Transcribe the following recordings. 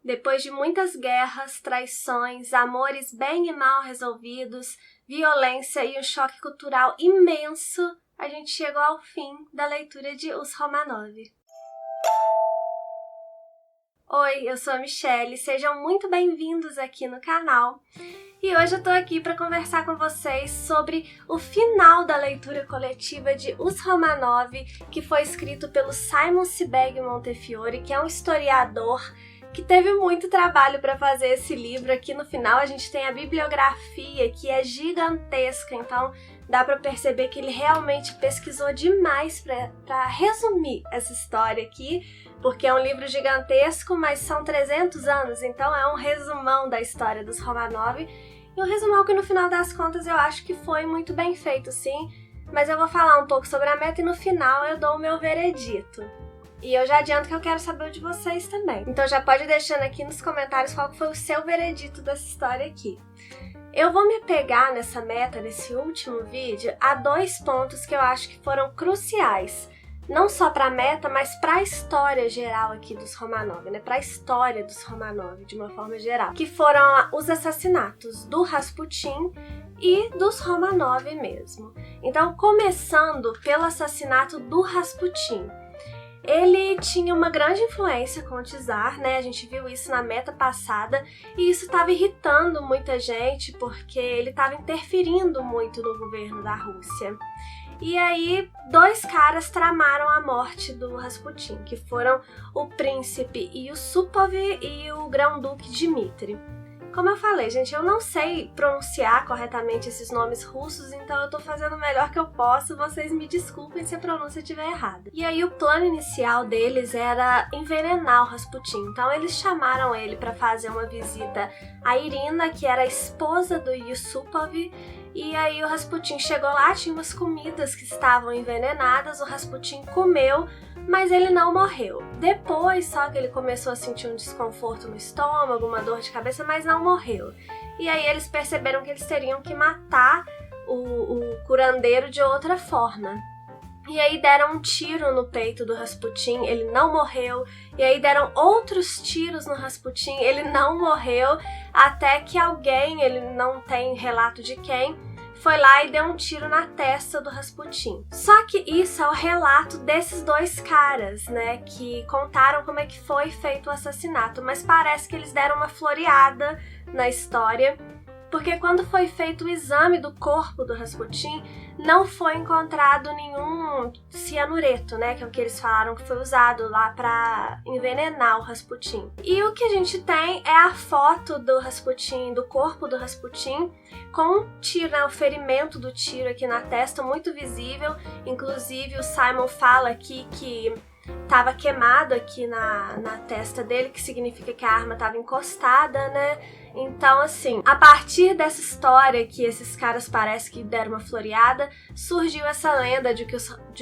Depois de muitas guerras, traições, amores bem e mal resolvidos, violência e um choque cultural imenso, a gente chegou ao fim da leitura de Os Romanov. Oi, eu sou a Michelle, sejam muito bem-vindos aqui no canal. E hoje eu tô aqui para conversar com vocês sobre o final da leitura coletiva de Os Romanov, que foi escrito pelo Simon Sebag Montefiore, que é um historiador que teve muito trabalho para fazer esse livro. Aqui no final a gente tem a bibliografia, que é gigantesca, então dá para perceber que ele realmente pesquisou demais para resumir essa história aqui, porque é um livro gigantesco, mas são 300 anos, então é um resumão da história dos Romanov, e um resumão que no final das contas eu acho que foi muito bem feito, sim, mas eu vou falar um pouco sobre a meta e no final eu dou o meu veredito. E eu já adianto que eu quero saber o de vocês também. Então já pode ir deixando aqui nos comentários qual foi o seu veredito dessa história aqui. Eu vou me apegar nessa meta, nesse último vídeo, a 2 pontos que eu acho que foram cruciais. Não só para a meta, mas para a história geral aqui dos Romanov, né? Para a história dos Romanov, de uma forma geral. Que foram os assassinatos do Rasputin e dos Romanov mesmo. Então, começando pelo assassinato do Rasputin. Ele tinha uma grande influência com o Tsar, né? A gente viu isso na meta passada, e isso estava irritando muita gente, porque ele estava interferindo muito no governo da Rússia. E aí, 2 caras tramaram a morte do Rasputin, que foram o príncipe Yusupov e o grão-duque Dmitri. Como eu falei, gente, eu não sei pronunciar corretamente esses nomes russos, então eu tô fazendo o melhor que eu posso, vocês me desculpem se a pronúncia estiver errada. E aí o plano inicial deles era envenenar o Rasputin, então eles chamaram ele para fazer uma visita à Irina, que era a esposa do Yusupov, e aí o Rasputin chegou lá, tinha umas comidas que estavam envenenadas, o Rasputin comeu, mas ele não morreu. Depois só que ele começou a sentir um desconforto no estômago, uma dor de cabeça, mas não morreu. E aí eles perceberam que eles teriam que matar o curandeiro de outra forma. E aí deram um tiro no peito do Rasputin, ele não morreu. E aí deram outros tiros no Rasputin, ele não morreu. Até que alguém, ele não tem relato de quem, foi lá e deu um tiro na testa do Rasputin. Só que isso é o relato desses 2 caras, né, que contaram como é que foi feito o assassinato, mas parece que eles deram uma floreada na história, porque quando foi feito o exame do corpo do Rasputin, não foi encontrado nenhum cianureto, né, que é o que eles falaram que foi usado lá para envenenar o Rasputin. E o que a gente tem é a foto do Rasputin, do corpo do Rasputin, com um tiro, né, o ferimento do tiro aqui na testa, muito visível. Inclusive o Simon fala aqui que estava queimado aqui na testa dele, que significa que a arma estava encostada, né? Então, assim, a partir dessa história que esses caras parece que deram uma floreada, surgiu essa lenda de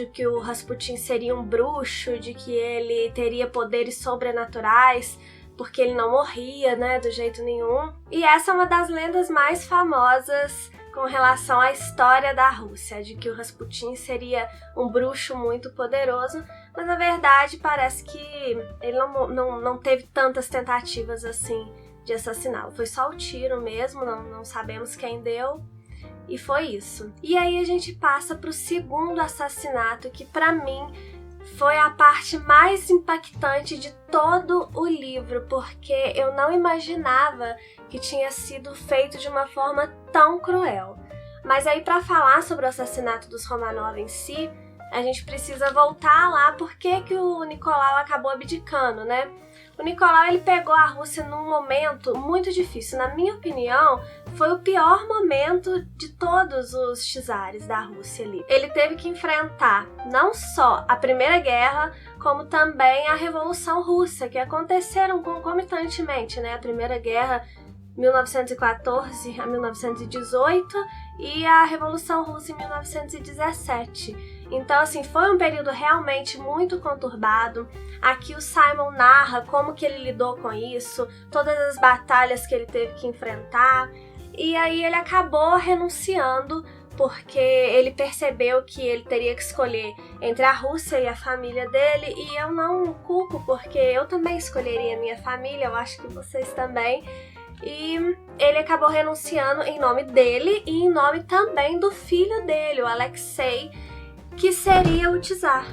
que o Rasputin seria um bruxo, de que ele teria poderes sobrenaturais, porque ele não morria, né, do jeito nenhum. E essa é uma das lendas mais famosas com relação à história da Rússia, de que o Rasputin seria um bruxo muito poderoso, mas na verdade parece que ele não teve tantas tentativas assim de assassiná-lo. Foi só o tiro mesmo, não sabemos quem deu, e foi isso. E aí a gente passa para o segundo assassinato, que para mim foi a parte mais impactante de todo o livro, porque eu não imaginava que tinha sido feito de uma forma tão cruel. Mas aí, para falar sobre o assassinato dos Romanov em si, a gente precisa voltar lá porque que o Nicolau acabou abdicando, né? O Nicolau, ele pegou a Rússia num momento muito difícil. Na minha opinião, foi o pior momento de todos os czares da Rússia ali. Ele teve que enfrentar não só a Primeira Guerra, como também a Revolução Russa, que aconteceram concomitantemente, né? A Primeira Guerra, 1914 a 1918, e a Revolução Russa em 1917. Então, assim, foi um período realmente muito conturbado. Aqui o Simon narra como que ele lidou com isso, todas as batalhas que ele teve que enfrentar. E aí ele acabou renunciando porque ele percebeu que ele teria que escolher entre a Rússia e a família dele, e eu não culpo, porque eu também escolheria a minha família, eu acho que vocês também. E ele acabou renunciando em nome dele e em nome também do filho dele, o Alexei, que seria o czar.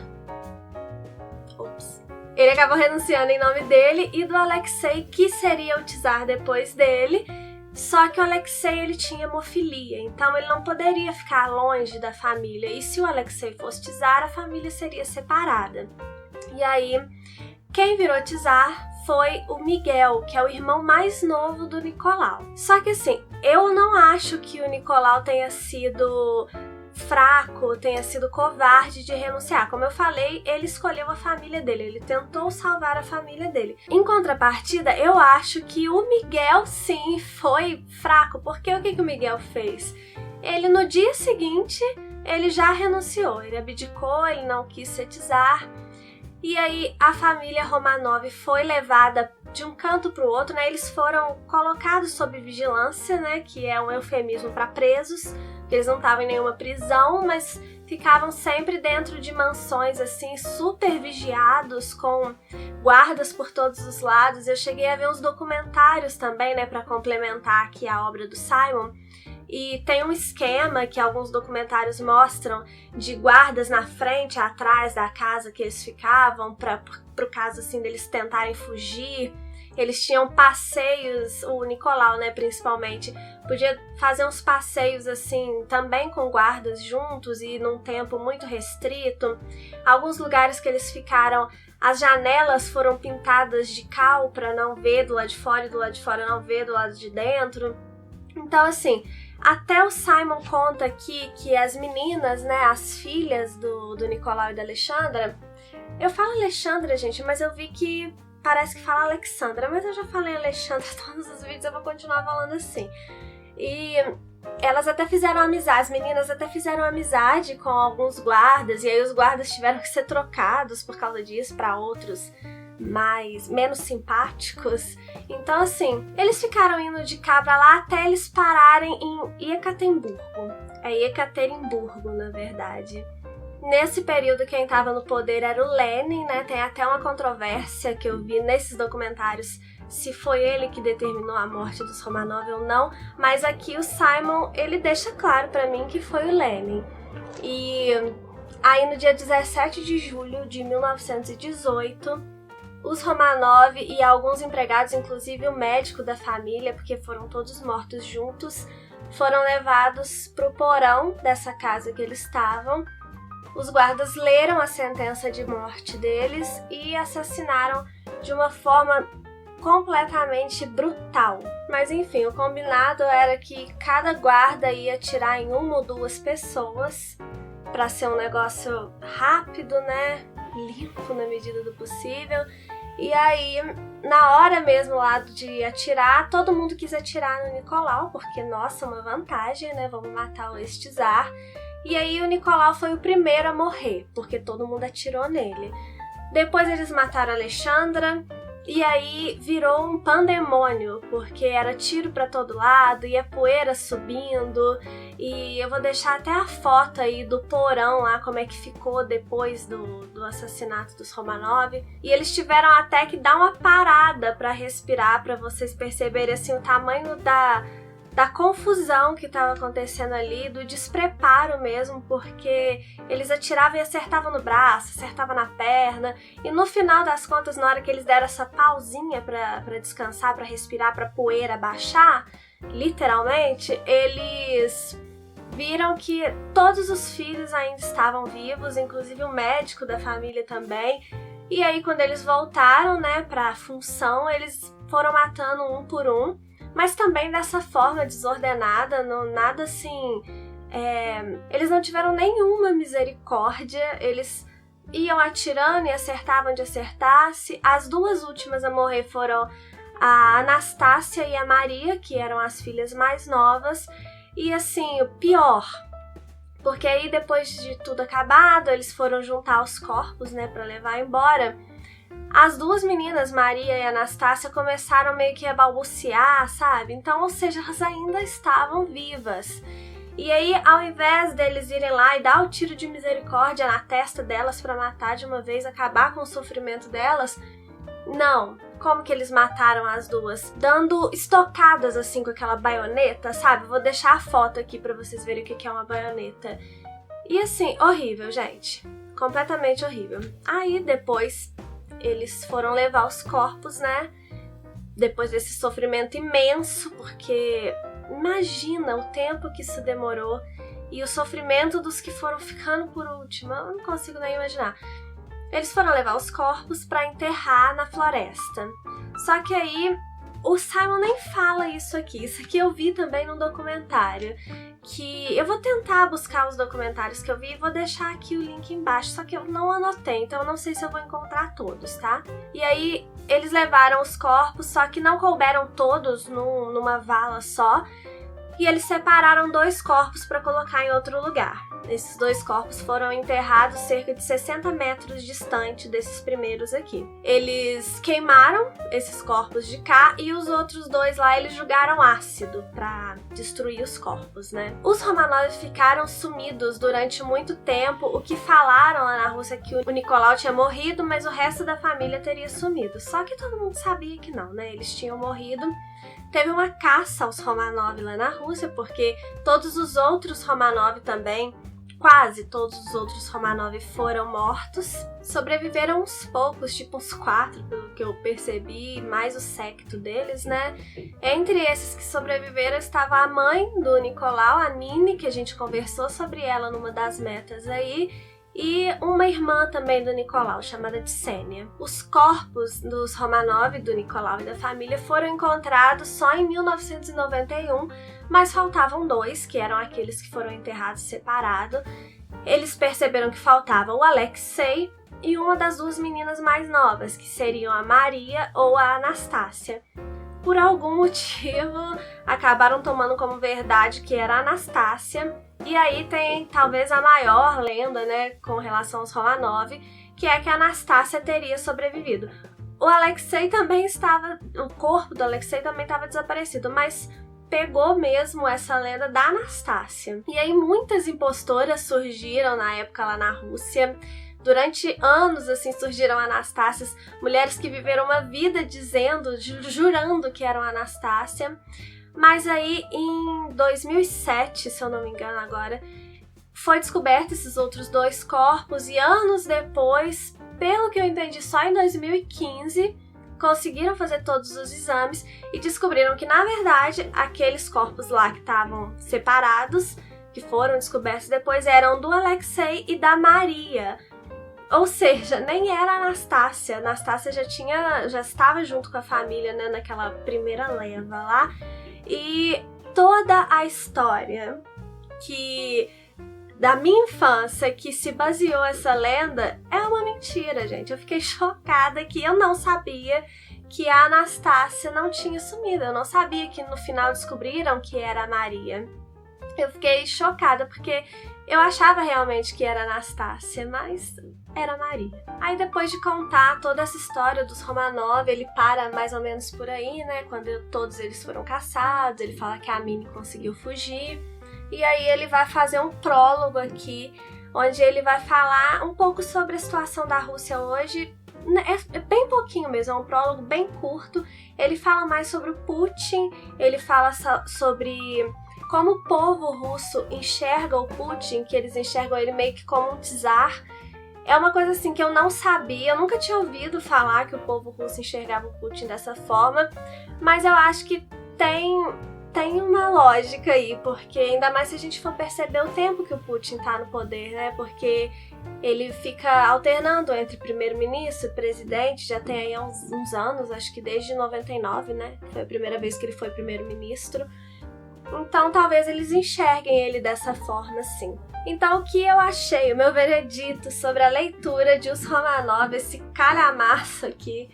Ele acabou renunciando em nome dele e do Alexei, que seria o czar depois dele. Só que o Alexei, ele tinha hemofilia, então ele não poderia ficar longe da família. E se o Alexei fosse czar, a família seria separada. E aí, quem virou czar foi o Miguel, que é o irmão mais novo do Nicolau. Só que assim, eu não acho que o Nicolau tenha sido fraco, tenha sido covarde de renunciar. Como eu falei, ele escolheu a família dele, ele tentou salvar a família dele. Em contrapartida, eu acho que o Miguel sim foi fraco, porque o que o Miguel fez? Ele no dia seguinte, ele já renunciou, ele abdicou, ele não quis ser czar. E aí a família Romanov foi levada de um canto para o outro, né? Eles foram colocados sob vigilância, né? Que é um eufemismo para presos, que eles não estavam em nenhuma prisão, mas ficavam sempre dentro de mansões assim, super vigiados, com guardas por todos os lados. Eu cheguei a ver uns documentários também, né? Para complementar aqui a obra do Simon. E tem um esquema que alguns documentários mostram de guardas na frente e atrás da casa que eles ficavam, para o caso assim deles tentarem fugir. Eles tinham passeios, o Nicolau, né, principalmente, podia fazer uns passeios assim, também com guardas juntos e num tempo muito restrito. Alguns lugares que eles ficaram, as janelas foram pintadas de cal para não ver do lado de fora e do lado de fora não ver do lado de dentro. Então, assim, até o Simon conta aqui que as meninas, né, as filhas do Nicolau e da Alexandra, eu falo Alexandra, gente, mas eu vi que parece que fala Alexandra, mas eu já falei Alexandra em todos os vídeos, eu vou continuar falando assim. E elas até fizeram amizade, as meninas até fizeram amizade com alguns guardas, e aí os guardas tiveram que ser trocados por causa disso para outros menos simpáticos. Então assim, eles ficaram indo de cá pra lá até eles pararem em Ekaterimburgo. É Ekaterimburgo, na verdade. Nesse período quem estava no poder era o Lenin, né? Tem até uma controvérsia que eu vi nesses documentários se foi ele que determinou a morte dos Romanov ou não, mas aqui o Simon, ele deixa claro pra mim que foi o Lenin. E aí no dia 17 de julho de 1918, os Romanov e alguns empregados, inclusive o médico da família, porque foram todos mortos juntos, foram levados para o porão dessa casa que eles estavam. Os guardas leram a sentença de morte deles e assassinaram de uma forma completamente brutal. Mas enfim, o combinado era que cada guarda ia atirar em uma ou duas pessoas para ser um negócio rápido, né? Limpo na medida do possível. E aí, na hora mesmo lá de atirar, todo mundo quis atirar no Nicolau, porque, nossa, uma vantagem, né? Vamos matar o ex-czar. E aí o Nicolau foi o primeiro a morrer, porque todo mundo atirou nele. Depois eles mataram a Alexandra, e aí virou um pandemônio, porque era tiro pra todo lado, e a poeira subindo, e eu vou deixar até a foto aí do porão lá, como é que ficou depois do assassinato dos Romanov. E eles tiveram até que dar uma parada pra respirar, pra vocês perceberem assim o tamanho da confusão que estava acontecendo ali, do despreparo mesmo, porque eles atiravam e acertavam no braço, acertavam na perna, e no final das contas, na hora que eles deram essa pausinha para descansar, para respirar, para a poeira baixar, literalmente, eles viram que todos os filhos ainda estavam vivos, inclusive o médico da família também. E aí, quando eles voltaram, né, para a função, eles foram matando um por um, mas também dessa forma desordenada, nada assim, eles não tiveram nenhuma misericórdia, eles iam atirando e acertavam onde acertasse. As duas últimas a morrer foram a Anastácia e a Maria, que eram as filhas mais novas, e assim, o pior, porque aí depois de tudo acabado, eles foram juntar os corpos, né, para levar embora. As duas meninas, Maria e Anastácia, começaram meio que a balbuciar, sabe? Então, ou seja, elas ainda estavam vivas. E aí, ao invés deles irem lá e dar o tiro de misericórdia na testa delas pra matar de uma vez, acabar com o sofrimento delas, não. Como que eles mataram as duas? Dando estocadas assim com aquela baioneta, sabe? Vou deixar a foto aqui pra vocês verem o que é uma baioneta. E assim, horrível, gente. Completamente horrível. Aí depois eles foram levar os corpos, né? Depois desse sofrimento imenso, porque imagina o tempo que isso demorou e o sofrimento dos que foram ficando por último. Eu não consigo nem imaginar. Eles foram levar os corpos para enterrar na floresta. Só que aí o Simon nem fala isso aqui. Isso aqui eu vi também num documentário. Que eu vou tentar buscar os documentários que eu vi e vou deixar aqui o link embaixo. Só que eu não anotei, então eu não sei se eu vou encontrar todos, tá? E aí eles levaram os corpos, só que não couberam todos numa vala só. E eles separaram 2 corpos para colocar em outro lugar. Esses 2 corpos foram enterrados cerca de 60 metros distante desses primeiros aqui. Eles queimaram esses corpos de cá e os outros 2 lá eles jogaram ácido para destruir os corpos, né? Os Romanov ficaram sumidos durante muito tempo. O que falaram lá na Rússia é que o Nicolau tinha morrido, mas o resto da família teria sumido. Só que todo mundo sabia que não, né? Eles tinham morrido. Teve uma caça aos Romanov lá na Rússia, porque todos os outros Romanov também, quase todos os outros Romanov foram mortos. Sobreviveram uns poucos, tipo uns 4, pelo que eu percebi, mais o séquito deles, né? Entre esses que sobreviveram estava a mãe do Nicolau, a Nini, que a gente conversou sobre ela numa das metas aí, e uma irmã também do Nicolau, chamada Ksenia. Os corpos dos Romanov, do Nicolau e da família, foram encontrados só em 1991, mas faltavam 2, que eram aqueles que foram enterrados separado. Eles perceberam que faltava o Alexei e uma das 2 meninas mais novas, que seriam a Maria ou a Anastácia. Por algum motivo, acabaram tomando como verdade que era a Anastácia. E aí tem talvez a maior lenda, né, com relação aos Romanov, que é que a Anastácia teria sobrevivido. O Alexei também estava, o corpo do Alexei também estava desaparecido, mas pegou mesmo essa lenda da Anastácia. E aí muitas impostoras surgiram na época lá na Rússia. Durante anos, assim, surgiram Anastácias, mulheres que viveram uma vida dizendo, jurando que eram Anastácia. Mas aí, em 2007, se eu não me engano agora, foi descoberto esses outros 2 corpos e anos depois, pelo que eu entendi, só em 2015, conseguiram fazer todos os exames e descobriram que, na verdade, aqueles corpos lá que estavam separados, que foram descobertos depois, eram do Alexei e da Maria. Ou seja, nem era a Anastácia. A Anastácia já estava junto com a família, né, naquela primeira leva lá. E toda a história da minha infância que se baseou essa lenda é uma mentira, gente. Eu fiquei chocada que eu não sabia que a Anastácia não tinha sumido. Eu não sabia que no final descobriram que era a Maria. Eu fiquei chocada porque eu achava realmente que era a Anastácia, mas era a Maria. Aí depois de contar toda essa história dos Romanov, ele para mais ou menos por aí, né? Quando todos eles foram caçados, ele fala que a Mini conseguiu fugir. E aí ele vai fazer um prólogo aqui, onde ele vai falar um pouco sobre a situação da Rússia hoje. É bem pouquinho mesmo, é um prólogo bem curto. Ele fala mais sobre o Putin, ele fala sobre como o povo russo enxerga o Putin, que eles enxergam ele meio que como um czar. É uma coisa assim que eu não sabia, eu nunca tinha ouvido falar que o povo russo enxergava o Putin dessa forma, mas eu acho que tem uma lógica aí, porque ainda mais se a gente for perceber o tempo que o Putin tá no poder, né? Porque ele fica alternando entre primeiro-ministro e presidente, já tem aí uns anos, acho que desde 99, né? Foi a primeira vez que ele foi primeiro-ministro. Então talvez eles enxerguem ele dessa forma, sim. Então o que eu achei, o meu veredito sobre a leitura de Os Romanov, esse calhamaço aqui,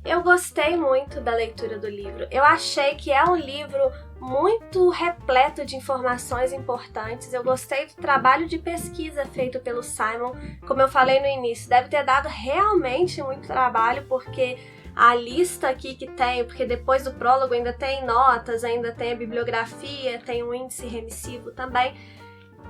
eu gostei muito da leitura do livro. Eu achei que é um livro muito repleto de informações importantes. Eu gostei do trabalho de pesquisa feito pelo Simon. Como eu falei no início, deve ter dado realmente muito trabalho, porque a lista aqui que tem, porque depois do prólogo ainda tem notas, ainda tem a bibliografia, tem um índice remissivo também.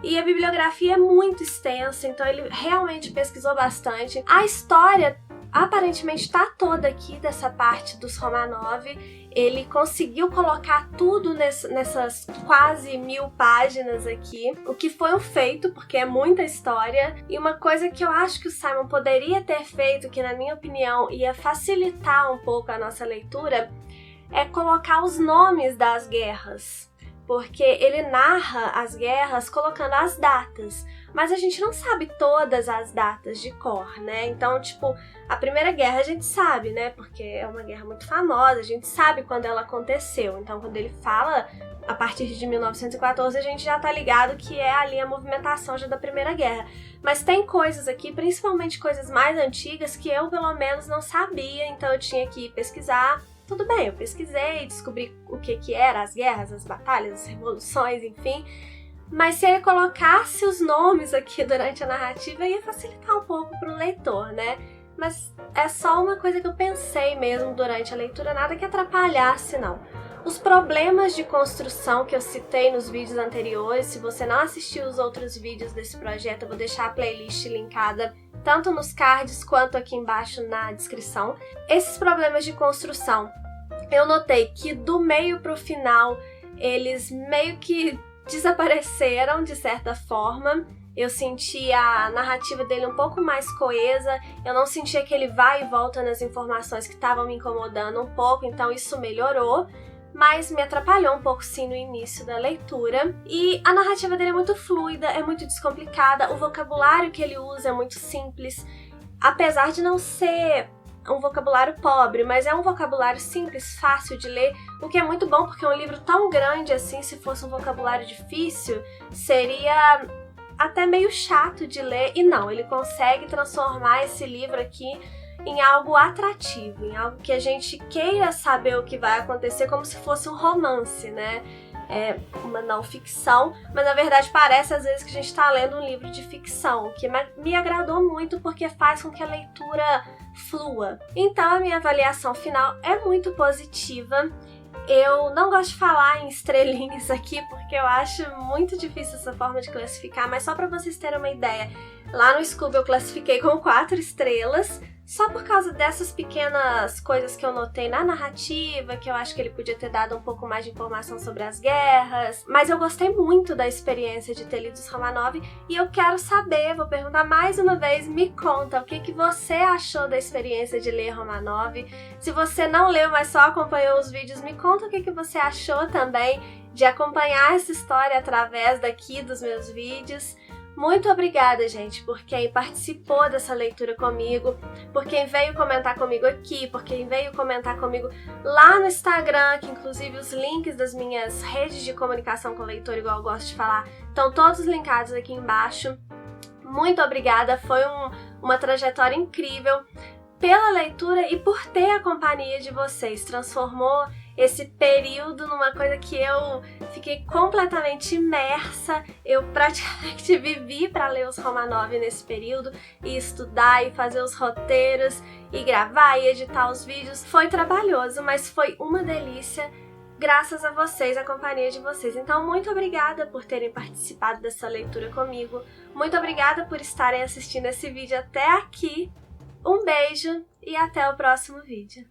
E a bibliografia é muito extensa, então ele realmente pesquisou bastante. A história aparentemente está toda aqui dessa parte dos Romanov. Ele conseguiu colocar tudo nessas quase 1000 páginas aqui, o que foi um feito, porque é muita história. E uma coisa que eu acho que o Simon poderia ter feito, que na minha opinião ia facilitar um pouco a nossa leitura, é colocar os nomes das guerras. Porque ele narra as guerras colocando as datas, mas a gente não sabe todas as datas de cor, né? Então, tipo, a Primeira Guerra a gente sabe, né? Porque é uma guerra muito famosa, a gente sabe quando ela aconteceu. Então, quando ele fala a partir de 1914, a gente já tá ligado que é ali a movimentação já da Primeira Guerra. Mas tem coisas aqui, principalmente coisas mais antigas, que eu, pelo menos, não sabia, então eu tinha que pesquisar. Tudo bem, eu pesquisei, descobri o que eram as guerras, as batalhas, as revoluções, enfim. Mas se ele colocasse os nomes aqui durante a narrativa, ia facilitar um pouco para o leitor, né? Mas é só uma coisa que eu pensei mesmo durante a leitura, nada que atrapalhasse, não. Os problemas de construção que eu citei nos vídeos anteriores, se você não assistiu os outros vídeos desse projeto, eu vou deixar a playlist linkada tanto nos cards quanto aqui embaixo na descrição. Esses problemas de construção, eu notei que do meio pro final, eles meio que desapareceram de certa forma. Eu senti a narrativa dele um pouco mais coesa, eu não senti aquele vai e volta nas informações que estavam me incomodando um pouco, então isso melhorou. Mas me atrapalhou um pouco sim no início da leitura. E a narrativa dele é muito fluida, é muito descomplicada, o vocabulário que ele usa é muito simples, apesar de não ser um vocabulário pobre, mas é um vocabulário simples, fácil de ler, o que é muito bom porque é um livro tão grande assim, se fosse um vocabulário difícil, seria até meio chato de ler, e não, ele consegue transformar esse livro aqui em algo atrativo, em algo que a gente queira saber o que vai acontecer, como se fosse um romance, né? É uma não ficção, mas na verdade parece às vezes que a gente está lendo um livro de ficção, o que me agradou muito porque faz com que a leitura flua. Então a minha avaliação final é muito positiva. Eu não gosto de falar em estrelinhas aqui porque eu acho muito difícil essa forma de classificar, mas só para vocês terem uma ideia, lá no Scooby eu classifiquei com 4 estrelas, só por causa dessas pequenas coisas que eu notei na narrativa, que eu acho que ele podia ter dado um pouco mais de informação sobre as guerras. Mas eu gostei muito da experiência de ter lido os Romanov e eu quero saber, vou perguntar mais uma vez, me conta o que você achou da experiência de ler Romanov. Se você não leu, mas só acompanhou os vídeos, me conta o que você achou também de acompanhar essa história através daqui dos meus vídeos. Muito obrigada, gente, por quem participou dessa leitura comigo, por quem veio comentar comigo aqui, por quem veio comentar comigo lá no Instagram, que inclusive os links das minhas redes de comunicação com o leitor, igual eu gosto de falar, estão todos linkados aqui embaixo. Muito obrigada, foi uma trajetória incrível pela leitura e por ter a companhia de vocês. Transformou esse período numa coisa que eu fiquei completamente imersa. Eu praticamente vivi para ler os Romanov nesse período, e estudar, e fazer os roteiros, e gravar, e editar os vídeos. Foi trabalhoso, mas foi uma delícia, graças a vocês, a companhia de vocês. Então, muito obrigada por terem participado dessa leitura comigo. Muito obrigada por estarem assistindo esse vídeo até aqui. Um beijo e até o próximo vídeo.